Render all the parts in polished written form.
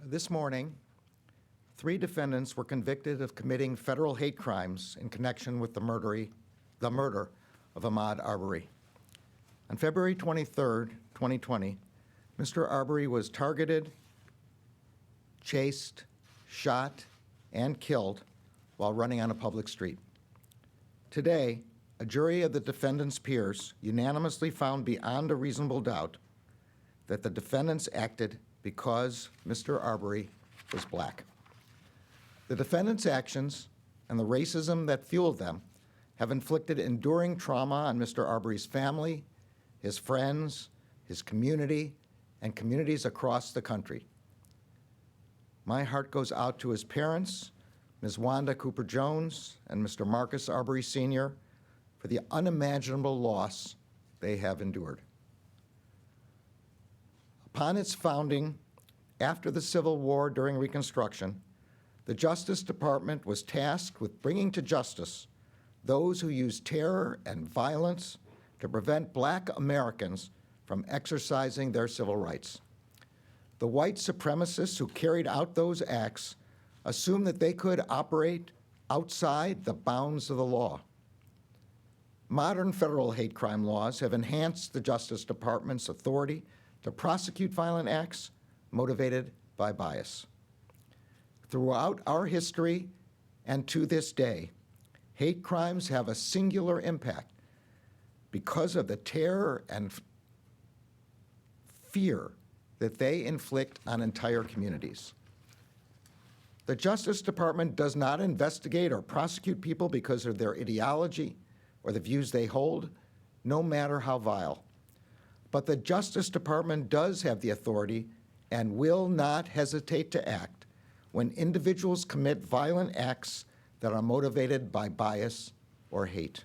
This morning, 3 defendants were convicted of committing federal hate crimes in connection with the murder of Ahmaud Arbery. On February 23, 2020, Mr. Arbery was targeted, chased, shot, and killed while running on a public street. Today, a jury of the defendant's peers unanimously found beyond a reasonable doubt that the defendants acted because Mr. Arbery was black. The defendants' actions and the racism that fueled them have inflicted enduring trauma on Mr. Arbery's family, his friends, his community, and communities across the country. My heart goes out to his parents, Ms. Wanda Cooper-Jones and Mr. Marcus Arbery Sr., for the unimaginable loss they have endured. Upon its founding, after the Civil War during Reconstruction, the Justice Department was tasked with bringing to justice those who used terror and violence to prevent black Americans from exercising their civil rights. The white supremacists who carried out those acts assumed that they could operate outside the bounds of the law. Modern federal hate crime laws have enhanced the Justice Department's authority to prosecute violent acts motivated by bias. Throughout our history and to this day, hate crimes have a singular impact because of the terror and fear that they inflict on entire communities. The Justice Department does not investigate or prosecute people because of their ideology or the views they hold, no matter how vile. But the Justice Department does have the authority and will not hesitate to act when individuals commit violent acts that are motivated by bias or hate.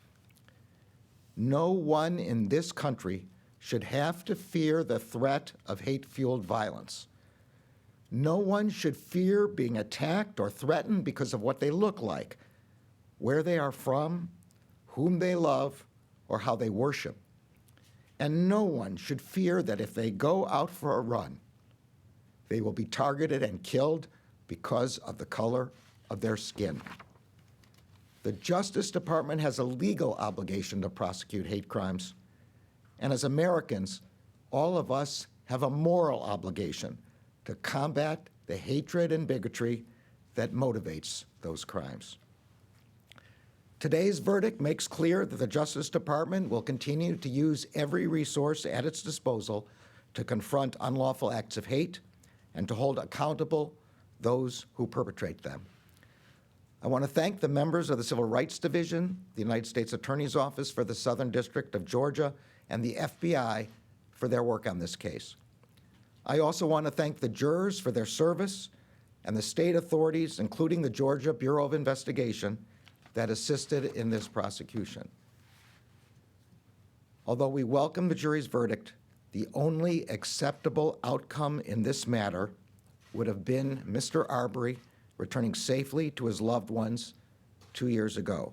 No one in this country should have to fear the threat of hate-fueled violence. No one should fear being attacked or threatened because of what they look like, where they are from, whom they love, or how they worship. And no one should fear that if they go out for a run, they will be targeted and killed because of the color of their skin. The Justice Department has a legal obligation to prosecute hate crimes. And as Americans, all of us have a moral obligation to combat the hatred and bigotry that motivates those crimes. Today's verdict makes clear that the Justice Department will continue to use every resource at its disposal to confront unlawful acts of hate and to hold accountable those who perpetrate them. I want to thank the members of the Civil Rights Division, the United States Attorney's Office for the Southern District of Georgia, and the FBI for their work on this case. I also want to thank the jurors for their service and the state authorities, including the Georgia Bureau of Investigation, that assisted in this prosecution. Although we welcome the jury's verdict, the only acceptable outcome in this matter would have been Mr. Arbery returning safely to his loved ones 2 years ago.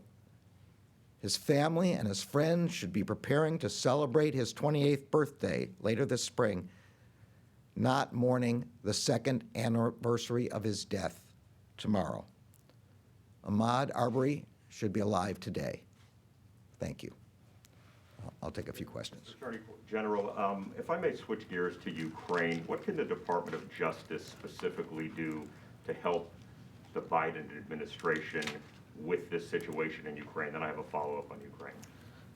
His family and his friends should be preparing to celebrate his 28th birthday later this spring, not mourning the 2nd anniversary of his death tomorrow. Ahmaud Arbery should be alive today. Thank you. I'll take a few questions. Attorney General, if I may switch gears to Ukraine, what can the Department of Justice specifically do to help the Biden administration with this situation in Ukraine? Then I have a follow-up on Ukraine.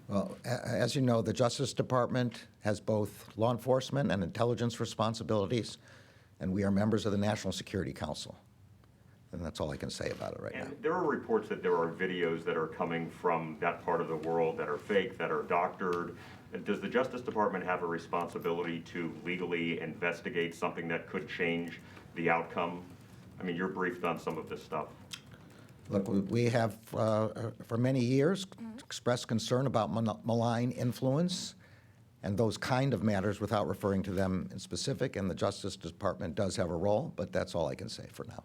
Well, as you know, the Justice Department has both law enforcement and intelligence responsibilities, and we are members of the National Security Council. And that's all I can say about it right now. And there are reports that there are videos that are coming from that part of the world that are fake, that are doctored. Does the Justice Department have a responsibility to legally investigate something that could change the outcome? I mean, you're briefed on some of this stuff. Look, we have, for many years, expressed concern about malign influence and those kind of matters without referring to them in specific, and the Justice Department does have a role, but that's all I can say for now.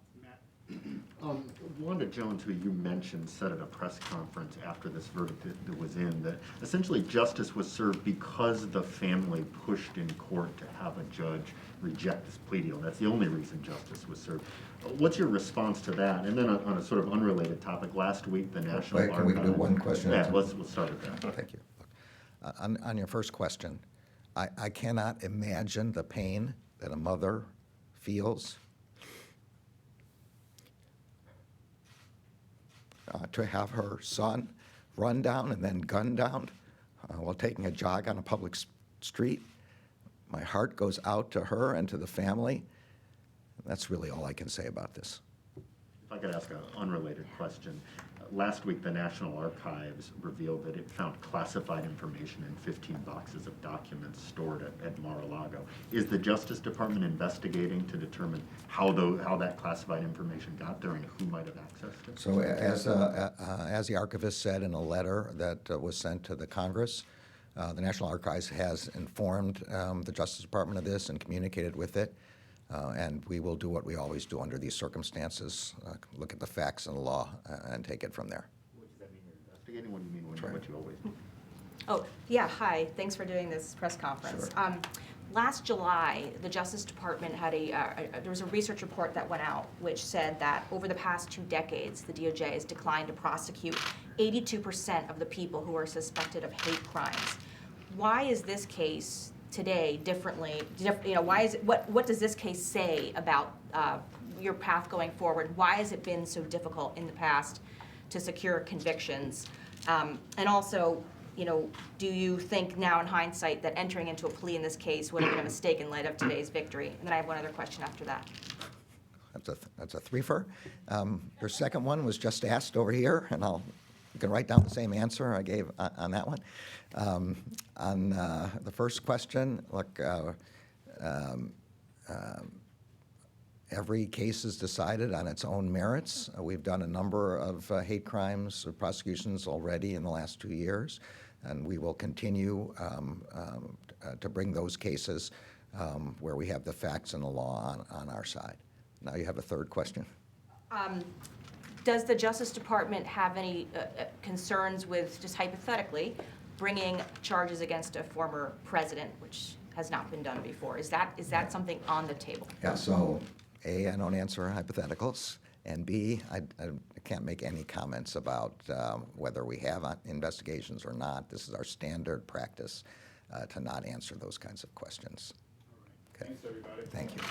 Wanda Jones, who you mentioned, said at a press conference after this verdict that was in that essentially justice was served because the family pushed in court to have a judge reject this plea deal. That's the only reason justice was served. What's your response to that? And then on a sort of unrelated topic, last week the National Wait, can we do Archives- one question? Yeah, we'll start with that. Thank you. On your first question, I cannot imagine the pain that a mother feels to have her son run down and then gunned down while taking a jog on a public street. My heart goes out to her and to the family. That's really all I can say about this. If I could ask an unrelated question. Last week, the National Archives revealed that it found classified information in 15 boxes of documents stored at Mar-a-Lago. Is the Justice Department investigating to determine how that classified information got there and who might have accessed it? So as the archivist said in a letter that was sent to the Congress, the National Archives has informed the Justice Department of this and communicated with it. And we will do what we always do under these circumstances, look at the facts and the law and take it from there. What does that mean you're investigating? What do you mean what you always do? Oh, yeah, hi. Thanks for doing this press conference. Sure. Last July, the Justice Department had there was a research report that went out which said that over the past 2 decades, the DOJ has declined to prosecute 82% of the people who are suspected of hate crimes. Why is this case today differently? Why is it, what does this case say about your path going forward? Why has it been so difficult in the past to secure convictions? And also, do you think now in hindsight that entering into a plea in this case would have been a mistake in light of today's victory? And then I have one other question after that. That's a threefer. Your second one was just asked over here, and you can write down the same answer I gave on that one. On the first question, look, every case is decided on its own merits. We've done a number of hate crimes prosecutions already in the last 2 years, and we will continue to bring those cases where we have the facts and the law on our side. Now you have a third question. Does the Justice Department have any concerns with, just hypothetically, bringing charges against a former president, which has not been done before? Is that something on the table? Yeah, so A, I don't answer hypotheticals, and B, I can't make any comments about whether we have investigations or not. This is our standard practice to not answer those kinds of questions. Okay. Thanks, everybody. Thank you.